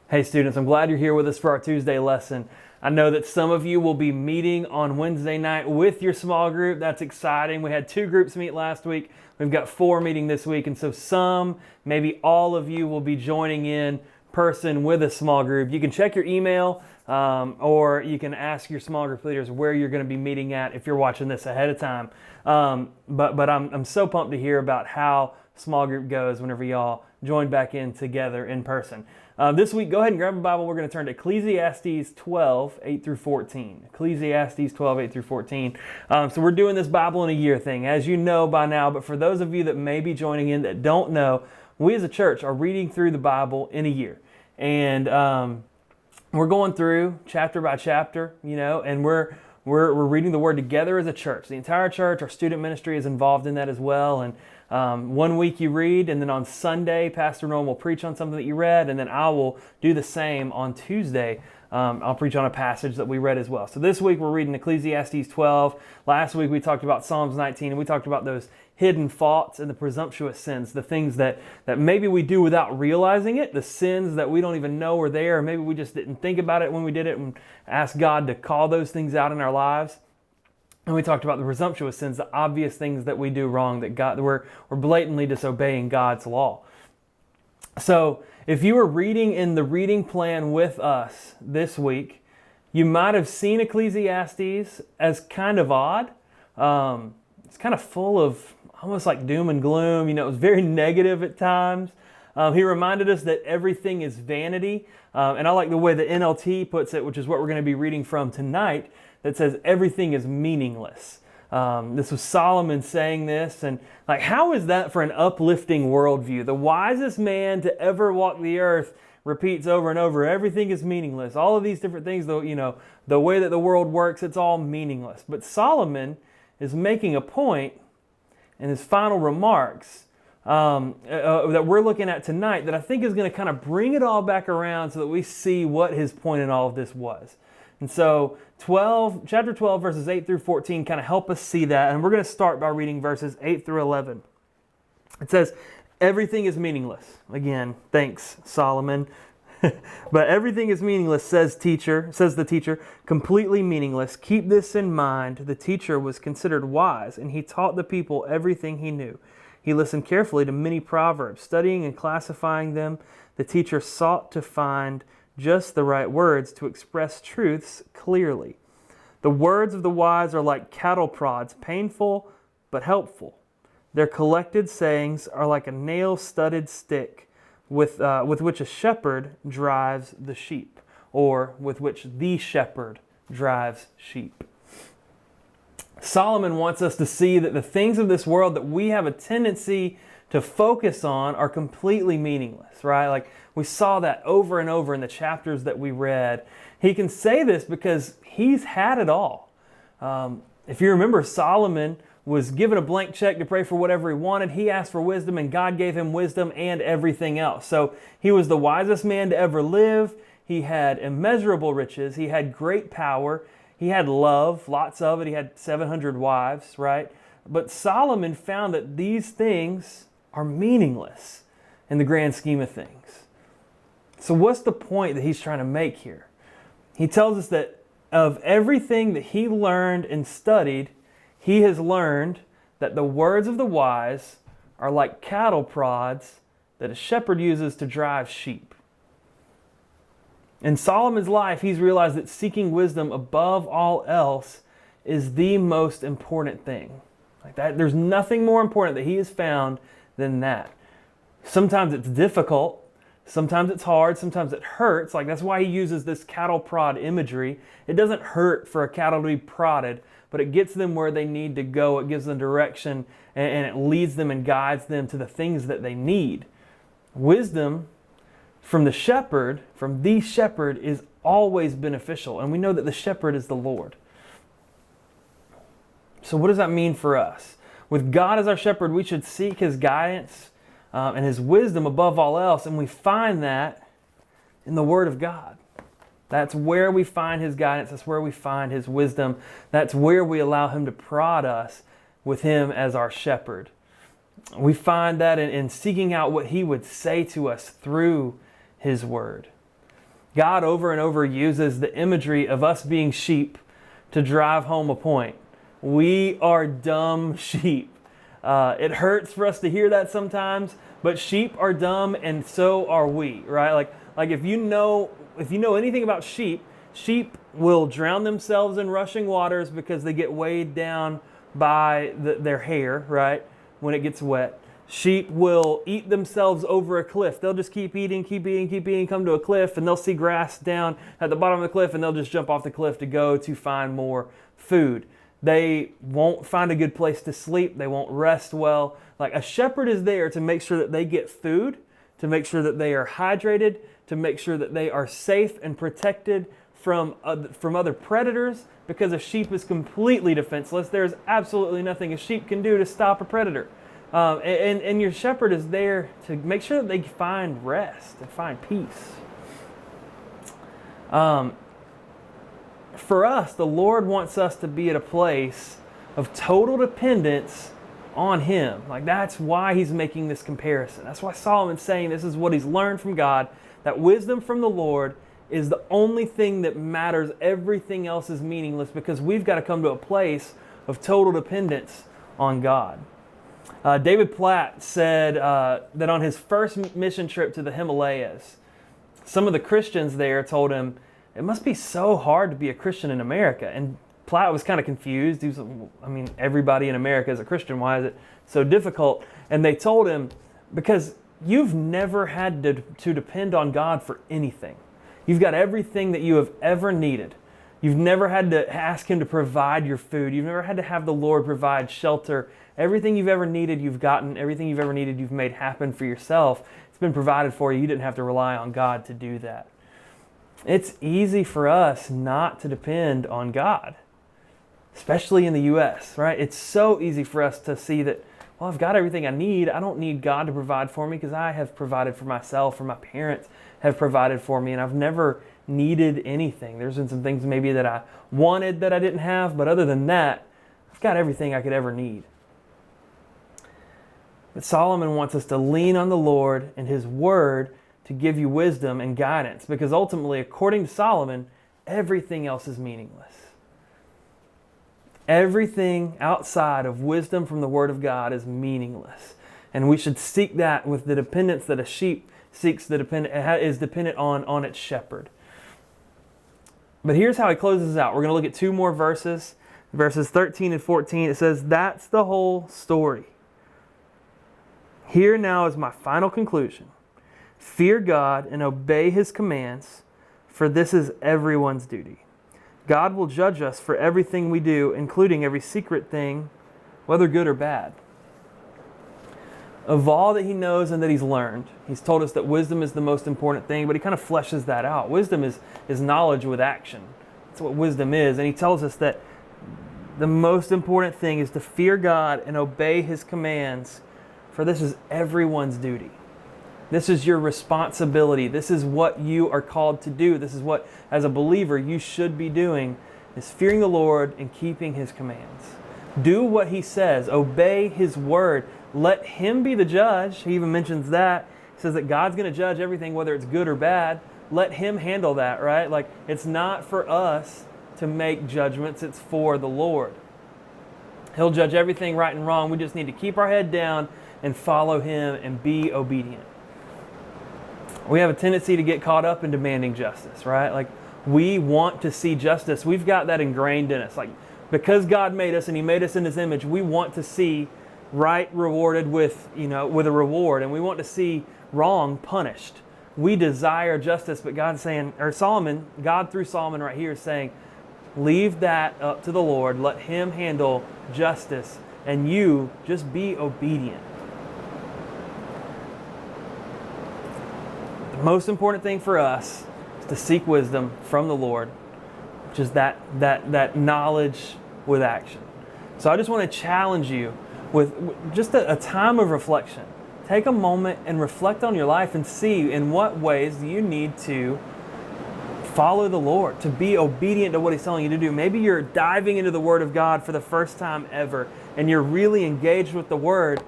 Hey students, I'm glad you're here with us for our Tuesday lesson. I know that some of you will be meeting on Wednesday night with your small group. That's exciting. We had 2 groups meet last week. We've got 4 meeting this week. And so some, maybe all of you will be joining in person with a small group. You can check your email or you can ask your small group leaders where you're going to be meeting at if you're watching this ahead of time. But I'm so pumped to hear about how small group goes whenever y'all join back in together in person. This week, go ahead and grab a Bible. We're going to turn to Ecclesiastes 12, 8 through 14. Ecclesiastes 12, 8 through 14. So we're doing this Bible in a year thing, as you know by now. But for those of you that may be joining in that don't know, we as a church are reading through the Bible in a year. And we're going through chapter by chapter, and we're reading the Word together as a church. The entire church, our student ministry is involved in that as well. And one week you read, and then on Sunday, Pastor Norm will preach on something that you read, and then I will do the same on Tuesday. I'll preach on a passage that we read as well. So this week we're reading Ecclesiastes 12. Last week we talked about Psalms 19, and we talked about those hidden faults and the presumptuous sins, the things that maybe we do without realizing it, the sins that we don't even know are there, or maybe we just didn't think about it when we did it and ask God to call those things out in our lives. And we talked about the presumptuous sins, the obvious things that we do wrong, that we're blatantly disobeying God's law. So if you were reading in the reading plan with us this week, you might have seen Ecclesiastes as kind of odd. It's kind of full of almost like doom and gloom. It was very negative at times. He reminded us that everything is vanity. And I like the way the NLT puts it, which is what we're going to be reading from tonight, that says everything is meaningless. This was Solomon saying this, and how is that for an uplifting worldview? The wisest man to ever walk the earth repeats over and over, everything is meaningless. All of these different things, though, the way that the world works, it's all meaningless. But Solomon is making a point in his final remarks that we're looking at tonight that I think is going to kind of bring it all back around so that we see what his point in all of this was. And so chapter 12, verses 8 through 14 kind of help us see that. And we're going to start by reading verses 8 through 11. It says, everything is meaningless. Again, thanks, Solomon. But everything is meaningless, says the teacher, completely meaningless. Keep this in mind. The teacher was considered wise, and he taught the people everything he knew. He listened carefully to many proverbs, studying and classifying them. The teacher sought to find just the right words to express truths clearly. The words of the wise are like cattle prods, painful but helpful. Their collected sayings are like a nail-studded stick with which a shepherd drives the sheep, or with which the shepherd drives sheep. Solomon wants us to see that the things of this world that we have a tendency to focus on are completely meaningless, right? We saw that over and over in the chapters that we read. He can say this because he's had it all. If you remember, Solomon was given a blank check to pray for whatever he wanted. He asked for wisdom, and God gave him wisdom and everything else. So he was the wisest man to ever live. He had immeasurable riches. He had great power. He had love, lots of it. He had 700 wives, right? But Solomon found that these things are meaningless in the grand scheme of things. So what's the point that he's trying to make here? He tells us that of everything that he learned and studied, he has learned that the words of the wise are like cattle prods that a shepherd uses to drive sheep. In Solomon's life, he's realized that seeking wisdom above all else is the most important thing. There's nothing more important that he has found than that. Sometimes it's difficult. Sometimes it's hard. Sometimes it hurts. That's why he uses this cattle prod imagery. It doesn't hurt for a cattle to be prodded, but it gets them where they need to go. It gives them direction, and it leads them and guides them to the things that they need. Wisdom from the shepherd, is always beneficial. And we know that the shepherd is the Lord. So what does that mean for us? With God as our shepherd, we should seek his guidance and his wisdom above all else. And we find that in the Word of God. That's where we find his guidance. That's where we find his wisdom. That's where we allow him to prod us with him as our shepherd. We find that in seeking out what he would say to us through his word. God over and over uses the imagery of us being sheep to drive home a point. We are dumb sheep. It hurts for us to hear that sometimes, but sheep are dumb and so are we, right? Like if you know anything about sheep, sheep will drown themselves in rushing waters because they get weighed down by their hair, right? When it gets wet. Sheep will eat themselves over a cliff. They'll just keep eating, come to a cliff, and they'll see grass down at the bottom of the cliff, and they'll just jump off the cliff to go to find more food. They won't find a good place to sleep. They won't rest well. Like a shepherd is there to make sure that they get food, to make sure that they are hydrated, to make sure that they are safe and protected from other predators, because a sheep is completely defenseless. There's absolutely nothing a sheep can do to stop a predator. And your shepherd is there to make sure that they find rest and find peace. For us, the Lord wants us to be at a place of total dependence on Him. Like that's why He's making this comparison. That's why Solomon's saying this is what he's learned from God, that wisdom from the Lord is the only thing that matters. Everything else is meaningless because we've got to come to a place of total dependence on God. David Platt said that on his first mission trip to the Himalayas, some of the Christians there told him, it must be so hard to be a Christian in America. And Platt was kind of confused. He was, everybody in America is a Christian. Why is it so difficult? And they told him, because you've never had to depend on God for anything. You've got everything that you have ever needed. You've never had to ask Him to provide your food. You've never had to have the Lord provide shelter. Everything you've ever needed, you've gotten. Everything you've ever needed, you've made happen for yourself. It's been provided for you. You didn't have to rely on God to do that. It's easy for us not to depend on God, especially in the U.S., right? It's so easy for us to see that, well, I've got everything I need. I don't need God to provide for me because I have provided for myself, or my parents have provided for me, and I've never needed anything. There's been some things maybe that I wanted that I didn't have, but other than that, I've got everything I could ever need. But Solomon wants us to lean on the Lord and His Word to give you wisdom and guidance, because ultimately, according to Solomon, everything else is meaningless. Everything outside of wisdom from the Word of God is meaningless. And we should seek that with the dependence that a sheep seeks is dependent on its shepherd. But here's how he closes out. We're going to look at two more verses. Verses 13 and 14. It says, that's the whole story. Here now is my final conclusion. Fear God and obey His commands, for this is everyone's duty. God will judge us for everything we do, including every secret thing, whether good or bad. Of all that He knows and that He's learned, He's told us that wisdom is the most important thing, but He kind of fleshes that out. Wisdom is knowledge with action. That's what wisdom is. And He tells us that the most important thing is to fear God and obey His commands, for this is everyone's duty. This is your responsibility. This is what you are called to do. This is what, as a believer, you should be doing, is fearing the Lord and keeping His commands. Do what He says. Obey His word. Let Him be the judge. He even mentions that. He says that God's going to judge everything, whether it's good or bad. Let Him handle that, right? Like, it's not for us to make judgments. It's for the Lord. He'll judge everything right and wrong. We just need to keep our head down and follow Him and be obedient. We have a tendency to get caught up in demanding justice, right? Like, we want to see justice. We've got that ingrained in us. Like, because God made us and He made us in His image, we want to see right rewarded with a reward, and we want to see wrong punished. We desire justice, but God through Solomon right here is saying, leave that up to the Lord. Let Him handle justice, and you just be obedient. The most important thing for us is to seek wisdom from the Lord, which is that knowledge with action. So I just want to challenge you with just a time of reflection. Take a moment and reflect on your life and see in what ways you need to follow the Lord, to be obedient to what He's telling you to do. Maybe you're diving into the Word of God for the first time ever, and you're really engaged with the Word,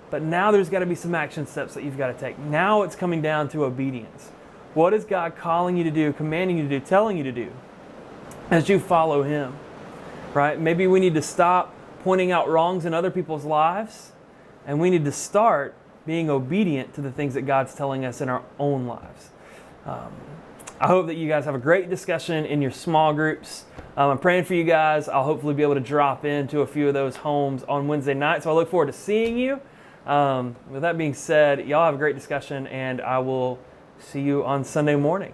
but now there's got to be some action steps that you've got to take. Now it's coming down to obedience. What is God calling you to do, commanding you to do, telling you to do as you follow Him? Right? Maybe we need to stop pointing out wrongs in other people's lives, and we need to start being obedient to the things that God's telling us in our own lives. I hope that you guys have a great discussion in your small groups. I'm praying for you guys. I'll hopefully be able to drop into a few of those homes on Wednesday night, so I look forward to seeing you. With that being said, y'all have a great discussion, and I will see you on Sunday morning.